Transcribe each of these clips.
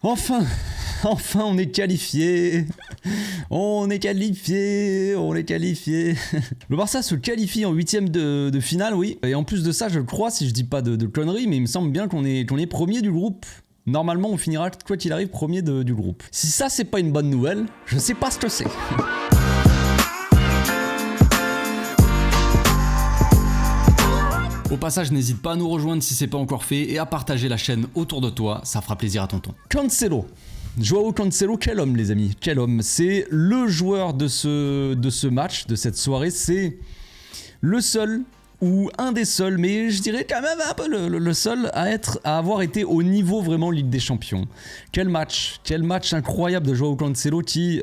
Enfin, on est qualifié. On est qualifié. Le Barça se qualifie en 8ème de finale, oui. Et en plus de ça, je crois, si je dis pas de conneries, mais il me semble bien qu'on est premier du groupe. Normalement, on finira, quoi qu'il arrive, premier du groupe. Si ça, c'est pas une bonne nouvelle, je sais pas ce que c'est. Au passage, n'hésite pas à nous rejoindre si c'est pas encore fait et à partager la chaîne autour de toi, ça fera plaisir à tonton. Cancelo. Joao Cancelo, quel homme les amis, quel homme. C'est le joueur de ce match, de cette soirée, c'est le seul ou un des seuls, mais je dirais quand même un peu le seul à avoir été au niveau vraiment Ligue des Champions. Quel match incroyable de Joao Cancelo qui...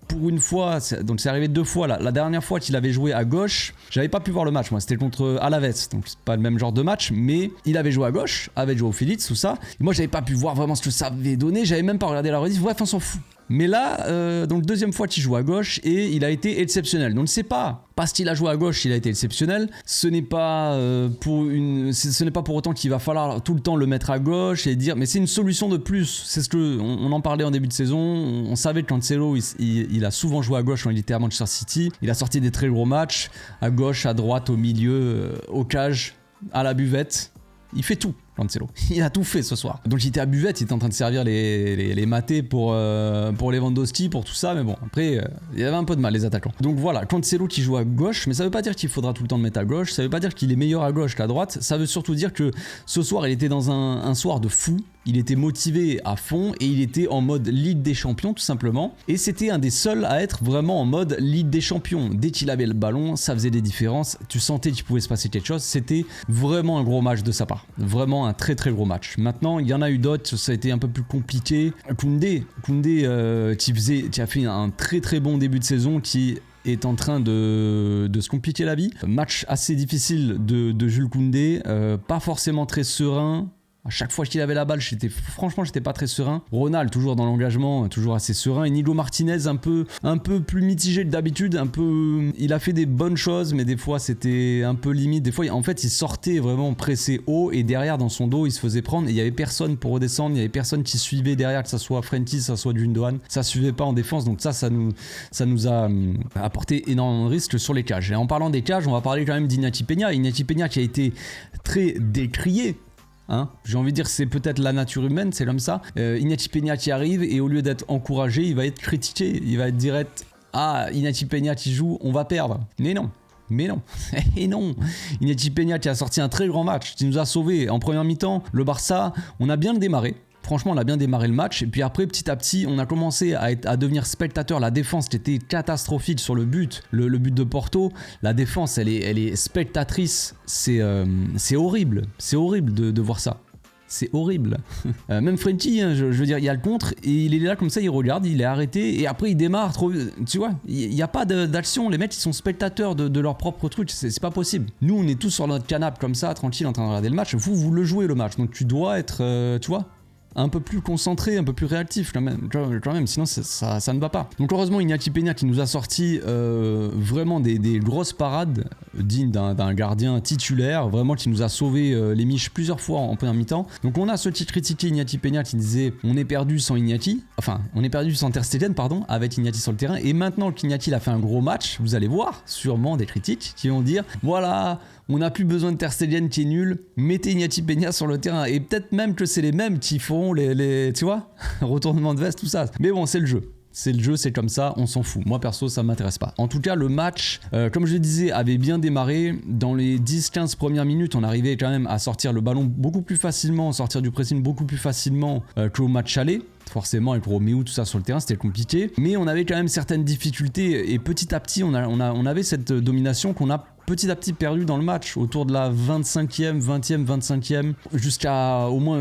pour une fois, donc c'est arrivé 2 fois, la dernière fois qu'il avait joué à gauche, j'avais pas pu voir le match, moi c'était contre Alaves, donc c'est pas le même genre de match, mais il avait joué à gauche, avec Joao Félix, tout ça, et moi j'avais pas pu voir vraiment ce que ça avait donné, j'avais même pas regardé la rediff, bref on s'en fout. Mais là, donc deuxième fois qu'il joue à gauche et il a été exceptionnel. Donc c'est pas parce qu'il a joué à gauche qu'il a été exceptionnel. Ce n'est pas pour autant qu'il va falloir tout le temps le mettre à gauche et dire. Mais c'est une solution de plus. C'est ce que on en parlait en début de saison. On savait que Cancelo, il a souvent joué à gauche quand il était à Manchester City. Il a sorti des très gros matchs à gauche, à droite, au milieu, au cage, à la buvette. Il fait tout. Cancelo. Il a tout fait ce soir. Donc il était à buvette, il était en train de servir les matés pour Lewandowski, pour tout ça, mais bon, après, il y avait un peu de mal les attaquants. Donc voilà, Cancelo qui joue à gauche, mais ça veut pas dire qu'il faudra tout le temps le mettre à gauche, ça veut pas dire qu'il est meilleur à gauche qu'à droite, ça veut surtout dire que ce soir, il était dans un soir de fou, il était motivé à fond et il était en mode Ligue des Champions tout simplement. Et c'était un des seuls à être vraiment en mode Ligue des Champions. Dès qu'il avait le ballon, ça faisait des différences, tu sentais qu'il pouvait se passer quelque chose, c'était vraiment un gros match de sa part. Vraiment un très très gros match. Maintenant, il y en a eu d'autres, ça a été un peu plus compliqué. Koundé qui a fait un très très bon début de saison, qui est en train de se compliquer la vie. Match assez difficile de Jules Koundé, pas forcément très serein. À chaque fois qu'il avait la balle, franchement, j'étais pas très serein. Ronald, toujours dans l'engagement, toujours assez serein. Et Nico Martinez, un peu plus mitigé que d'habitude. Il a fait des bonnes choses, mais des fois, c'était un peu limite. Des fois, en fait, il sortait vraiment pressé haut et derrière, dans son dos, il se faisait prendre. Et il y avait personne pour redescendre. Il y avait personne qui suivait derrière, que ça soit Frenkie, que ça soit Gundogan. Ça suivait pas en défense. Donc ça nous a apporté énormément de risques sur les cages. Et en parlant des cages, on va parler quand même d'Iñaki Peña. Iñaki Peña qui a été très décrié. Hein, j'ai envie de dire que c'est peut-être la nature humaine, c'est comme ça. Iñaki Peña qui arrive et au lieu d'être encouragé, il va être critiqué. Il va être direct, Iñaki Peña qui joue, on va perdre. Mais non. Et non. Iñaki Peña qui a sorti un très grand match, qui nous a sauvés en première mi-temps. Le Barça, on a bien démarré. Franchement, on a bien démarré le match. Et puis après, petit à petit, on a commencé à devenir spectateur. La défense qui était catastrophique sur le but. Le but de Porto, la défense, elle est spectatrice. C'est horrible. C'est horrible de voir ça. C'est horrible. Même Frenkie, hein, je veux dire, il y a le contre et il est là comme ça, il regarde, il est arrêté et après il démarre. Tu vois, il n'y a pas d'action. Les mecs, ils sont spectateurs de leur propre truc. C'est pas possible. Nous, on est tous sur notre canapé comme ça, tranquille, en train de regarder le match. Vous le jouez le match. Donc tu dois être, tu vois, un peu plus concentré, un peu plus réactif quand même, sinon ça ne va pas. Donc heureusement, Iñaki Peña qui nous a sorti vraiment des grosses parades dignes d'un gardien titulaire, vraiment qui nous a sauvé les miches plusieurs fois en première mi-temps. Donc on a ce petit critiqué Iñaki Peña qui disait on est perdu sans Ter Stegen, avec Iñaki sur le terrain, et maintenant qu'Iñaki a fait un gros match, vous allez voir sûrement des critiques qui vont dire voilà, on n'a plus besoin de Ter Stegen qui est nul, mettez Iñaki Peña sur le terrain. Et peut-être même que c'est les mêmes qui feront les tu vois, retournement de veste, tout ça. Mais bon, c'est le jeu. C'est le jeu, c'est comme ça, on s'en fout. Moi perso, ça m'intéresse pas. En tout cas, le match, comme je le disais, avait bien démarré. Dans les 10-15 premières minutes, on arrivait quand même à sortir le ballon beaucoup plus facilement, sortir du pressing beaucoup plus facilement qu'au match aller. Forcément, avec Roméo, tout ça sur le terrain, c'était compliqué. Mais on avait quand même certaines difficultés et petit à petit, on avait cette domination qu'on a petit à petit perdu dans le match, autour de la 25e, 20e, 25e,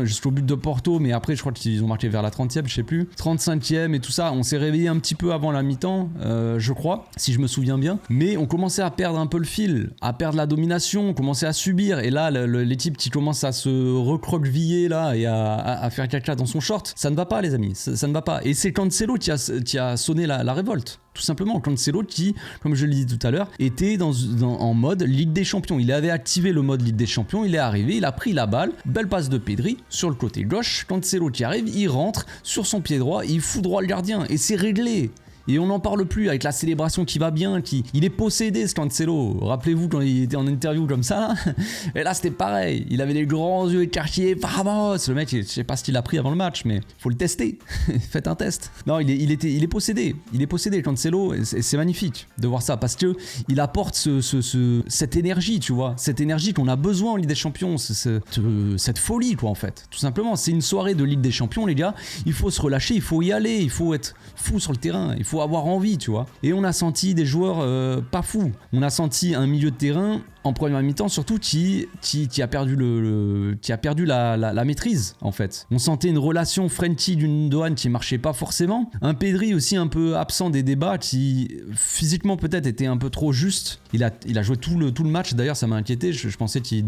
jusqu'au but de Porto, mais après je crois qu'ils ont marqué vers la 30e, je sais plus, 35e et tout ça. On s'est réveillé un petit peu avant la mi-temps, je crois, si je me souviens bien, mais on commençait à perdre un peu le fil, à perdre la domination, on commençait à subir, et là l'équipe qui commence à se recroqueviller là et à faire caca dans son short, ça ne va pas les amis, ça ne va pas. Et c'est Cancelo qui a sonné la révolte. Tout simplement, Cancelo qui, comme je l'ai dit tout à l'heure, était en mode Ligue des Champions. Il avait activé le mode Ligue des Champions, il est arrivé, il a pris la balle, belle passe de Pedri sur le côté gauche. Cancelo qui arrive, il rentre sur son pied droit, il fout droit le gardien et c'est réglé. Et on n'en parle plus avec la célébration qui va bien, il est possédé ce Cancelo. Rappelez-vous quand il était en interview comme ça, et là c'était pareil, il avait les grands yeux écarquillés, vamos. Le mec, je sais pas ce qu'il a pris avant le match, mais faut le tester. Faites un test. Non, il est possédé, Cancelo, et c'est magnifique de voir ça parce que il apporte cette énergie, tu vois, cette énergie qu'on a besoin en Ligue des Champions, cette folie quoi en fait. Tout simplement, c'est une soirée de Ligue des Champions les gars, il faut se relâcher, il faut y aller, il faut être fou sur le terrain, il faut avoir envie, tu vois. Et on a senti des joueurs pas fous. On a senti un milieu de terrain en première mi-temps surtout qui a perdu la maîtrise en fait. On sentait une relation Frenkie-Gundogan qui marchait pas forcément. Un Pedri aussi un peu absent des débats qui physiquement peut-être était un peu trop juste. Il a joué tout le match, d'ailleurs ça m'a inquiété. Je pensais qu'il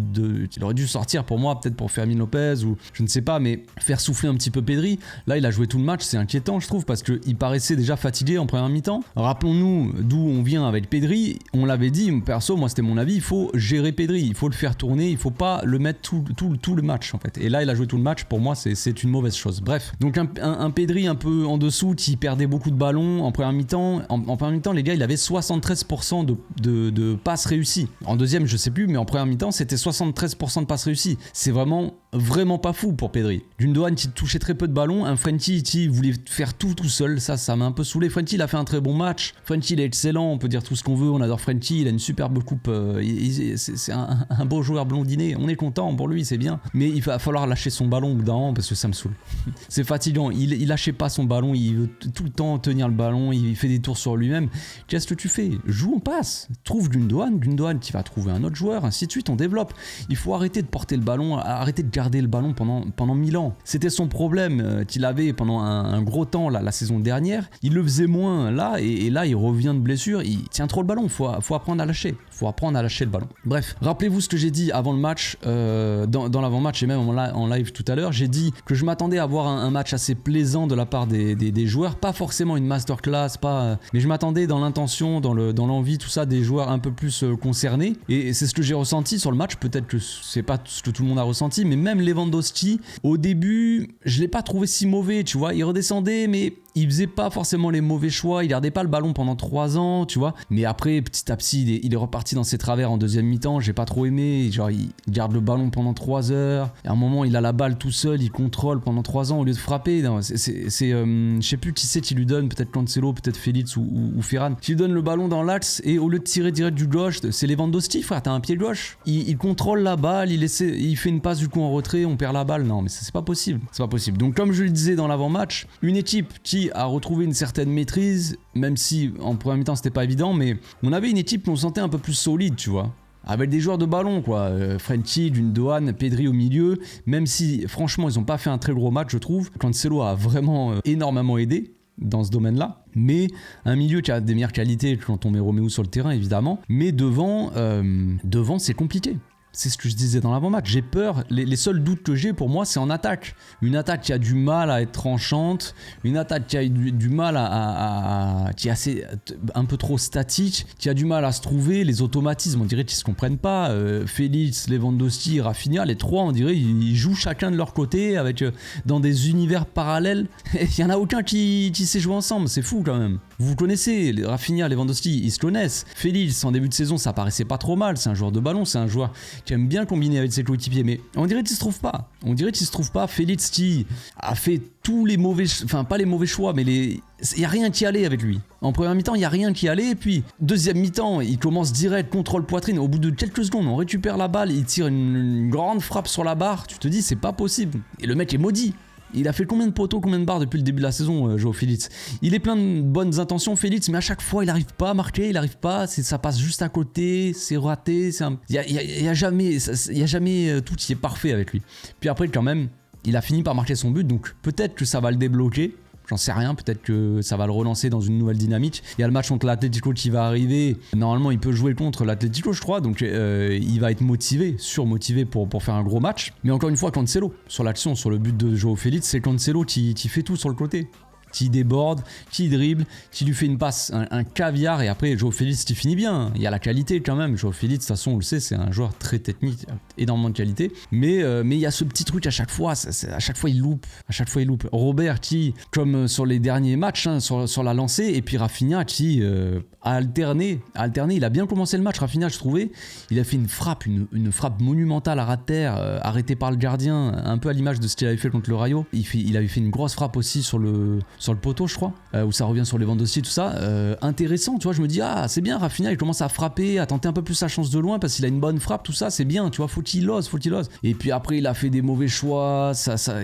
aurait dû sortir pour moi, peut-être pour Fermin Lopez ou je ne sais pas, mais faire souffler un petit peu Pedri. Là il a joué tout le match, c'est inquiétant je trouve parce qu'il paraissait déjà fatigué en première mi-temps. Rappelons-nous d'où on vient avec Pedri, on l'avait dit, perso moi c'était mon avis, il faut gérer Pedri, il faut le faire tourner, il faut pas le mettre tout le match en fait. Et là il a joué tout le match, pour moi c'est une mauvaise chose. Bref, donc un Pedri un peu en dessous qui perdait beaucoup de ballons en première mi-temps. En première mi-temps les gars il avait 73% de passes réussies. En deuxième je sais plus, mais en première mi-temps c'était 73% de passes réussies. C'est vraiment pas fou pour Pedri. Gundogan qui touchait très peu de ballons, un Frenkie qui voulait faire tout seul, ça m'a un peu saoulé. Frenkie il a fait un très bon match, Frenkie il est excellent, on peut dire tout ce qu'on veut, on adore Frenkie, il a une superbe coupe, c'est un beau joueur blondiné, on est content pour lui, c'est bien, mais il va falloir lâcher son ballon au bout d'un moment parce que ça me saoule. C'est fatigant, il lâchait pas son ballon, il veut tout le temps tenir le ballon, il fait des tours sur lui-même. Qu'est-ce que tu fais? Joue en passe, trouve Gundogan qui va trouver un autre joueur, ainsi de suite, on développe. Il faut arrêter de porter le ballon, arrêter de garder le ballon pendant 1000 ans. C'était son problème qu'il avait pendant un gros temps la saison dernière, il le faisait moins là, et là il revient de blessure, il tient trop le ballon, faut apprendre à lâcher. Faut apprendre à lâcher le ballon. Bref, rappelez-vous ce que j'ai dit avant le match, dans l'avant-match et même en live tout à l'heure. J'ai dit que je m'attendais à avoir un match assez plaisant de la part des joueurs, pas forcément une masterclass, mais je m'attendais dans l'intention, dans l'envie, tout ça, des joueurs un peu plus concernés. Et c'est ce que j'ai ressenti sur le match. Peut-être que c'est pas ce que tout le monde a ressenti, mais même Lewandowski, au début, je l'ai pas trouvé si mauvais, tu vois. Il redescendait, mais il faisait pas forcément les mauvais choix, il gardait pas le ballon pendant 3 ans, tu vois. Mais après, petit à petit, il est reparti dans ses travers en deuxième mi-temps, j'ai pas trop aimé. Genre, il garde le ballon pendant 3 heures. Et à un moment, il a la balle tout seul, il contrôle pendant 3 ans au lieu de frapper. Non, je sais plus qui c'est qui lui donne, peut-être Cancelo, peut-être Félix ou Ferran, qui lui donne le ballon dans l'axe et au lieu de tirer direct du gauche, c'est Lewandowski, frère, t'as un pied gauche. Il contrôle la balle, il fait une passe du coup en retrait, on perd la balle. Non, mais c'est pas possible. C'est pas possible. Donc, comme je le disais dans l'avant-match, une équipe qui a retrouvé une certaine maîtrise, même si en première mi-temps c'était pas évident, mais on avait une équipe qu'on sentait un peu plus solide, tu vois. Avec des joueurs de ballon, quoi. Frenkie, Gundogan, Pedri au milieu, même si franchement ils ont pas fait un très gros match, je trouve. Cancelo a vraiment énormément aidé dans ce domaine-là, mais un milieu qui a des meilleures qualités quand on met Roméo sur le terrain évidemment, mais devant c'est compliqué. C'est ce que je disais dans l'avant-match. J'ai peur. Les seuls doutes que j'ai pour moi, c'est en attaque. Une attaque qui a du mal à être tranchante. Une attaque qui a du mal qui est assez un peu trop statique. Qui a du mal à se trouver. Les automatismes, on dirait qu'ils se comprennent pas. Félix, Lewandowski, Rafinha, les trois, on dirait ils jouent chacun de leur côté avec dans des univers parallèles. Il y en a aucun qui sait jouer ensemble. C'est fou quand même. Vous Connaissez Rafinha, Lewandowski, ils se connaissent. Félix, en début de saison, ça paraissait pas trop mal. C'est un joueur de ballon, c'est un joueur qui aime bien combiner avec ses coéquipiers, mais on dirait qu'il se trouve pas. Félix qui a fait tous les mauvais, enfin pas les mauvais choix, mais il y a rien qui allait avec lui. En première mi-temps, il y a rien qui allait, et puis deuxième mi-temps, il commence direct, contrôle poitrine. Au bout de quelques secondes, on récupère la balle, il tire une grande frappe sur la barre. Tu te dis, c'est pas possible. Et le mec est maudit. Il a fait combien de poteaux, combien de barres depuis le début de la saison, Joao Félix? Il est plein de bonnes intentions, Félix, mais à chaque fois, il n'arrive pas à marquer, il n'arrive pas, ça passe juste à côté, c'est raté. Il y a jamais tout qui est parfait avec lui. Puis après, quand même, il a fini par marquer son but, donc peut-être que ça va le débloquer. J'en sais rien, peut-être que ça va le relancer dans une nouvelle dynamique. Il y a le match contre l'Atlético qui va arriver. Normalement, il peut jouer contre l'Atlético, je crois. Donc, il va être surmotivé pour faire un gros match. Mais encore une fois, Cancelo, sur l'action, sur le but de Joao Félix, c'est Cancelo qui fait tout sur le côté. qui déborde, qui dribble, qui lui fait une passe, un caviar, et après Joao Félix qui finit bien. Il y a la qualité quand même. Joao Félix, de toute façon, on le sait, c'est un joueur très technique, énormément de qualité. Mais il y a ce petit truc à chaque fois, à chaque fois il loupe. Robert qui, comme sur les derniers matchs, hein, sur la lancée, et puis Rafinha qui a alterné. Il a bien commencé le match, Rafinha, je trouvais. Il a fait une frappe monumentale à ras de terre, arrêtée par le gardien, un peu à l'image de ce qu'il avait fait contre le Rayo. Il avait fait une grosse frappe aussi sur le poteau, je crois, où ça revient sur Lewandowski, tout ça. Intéressant, tu vois, je me dis, ah, c'est bien, Rafinha, il commence à frapper, à tenter un peu plus sa chance de loin, parce qu'il a une bonne frappe, tout ça, c'est bien, tu vois, faut qu'il ose. Et puis après, il a fait des mauvais choix,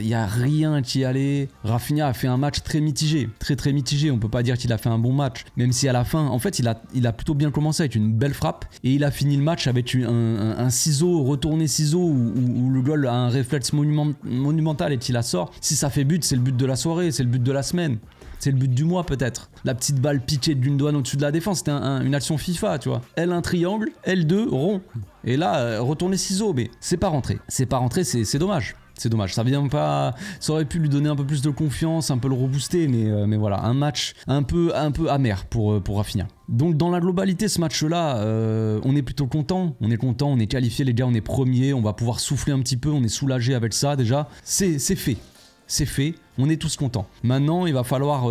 il y a rien qui allait. Rafinha a fait un match très mitigé, très mitigé, on peut pas dire qu'il a fait un bon match, même si à la fin, en fait, il a plutôt bien commencé avec une belle frappe, et il a fini le match avec un ciseau, retourné ciseau, où le goal a un réflexe monumental et qu'il la sort. Si ça fait but, c'est le but de la soirée, c'est le but de la semaine. C'est le but du mois peut-être. La petite balle piquée d'une douane au-dessus de la défense, c'était une action FIFA, tu vois. L1 triangle, L2 rond. Et là, retourner ciseaux, mais c'est pas rentré. C'est dommage. C'est dommage, ça aurait pu lui donner un peu plus de confiance, un peu le rebooster, mais voilà, un match un peu amer pour Rafinha. Donc dans la globalité, ce match-là, on est plutôt content, on est qualifié les gars, on est premier, on va pouvoir souffler un petit peu, on est soulagé avec ça déjà, c'est fait, on est tous contents. Maintenant, il va falloir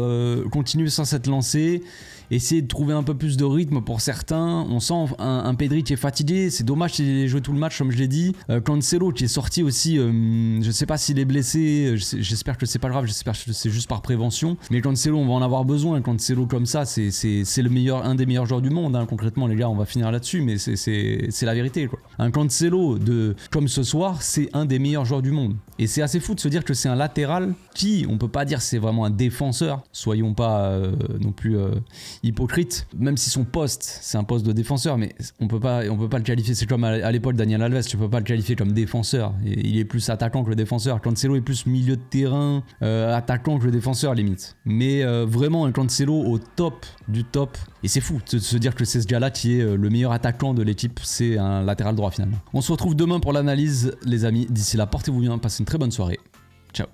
continuer sur cette lancée, essayer de trouver un peu plus de rythme pour certains. On sent un Pedri qui est fatigué, c'est dommage qu'il ait joué tout le match comme je l'ai dit. Cancelo qui est sorti aussi, je sais pas s'il est blessé, j'espère que c'est pas grave, j'espère que c'est juste par prévention. Mais Cancelo, on va en avoir besoin. Cancelo comme ça, c'est un des meilleurs joueurs du monde, hein. Concrètement les gars, on va finir là-dessus, mais c'est la vérité, quoi. Un Cancelo comme ce soir, c'est un des meilleurs joueurs du monde. Et c'est assez fou de se dire que c'est un latéral qui, on peut pas dire c'est vraiment un défenseur, soyons pas non plus hypocrite, même si son poste c'est un poste de défenseur, mais on peut pas le qualifier, c'est comme à l'époque Daniel Alves, tu peux pas le qualifier comme défenseur, il est plus attaquant que le défenseur. Cancelo est plus milieu de terrain, attaquant que le défenseur limite, mais vraiment un Cancelo au top du top, et c'est fou de se dire que c'est ce gars là qui est le meilleur attaquant de l'équipe, c'est un latéral droit finalement. On se retrouve demain pour l'analyse les amis, d'ici là portez-vous bien, passez une très bonne soirée, ciao.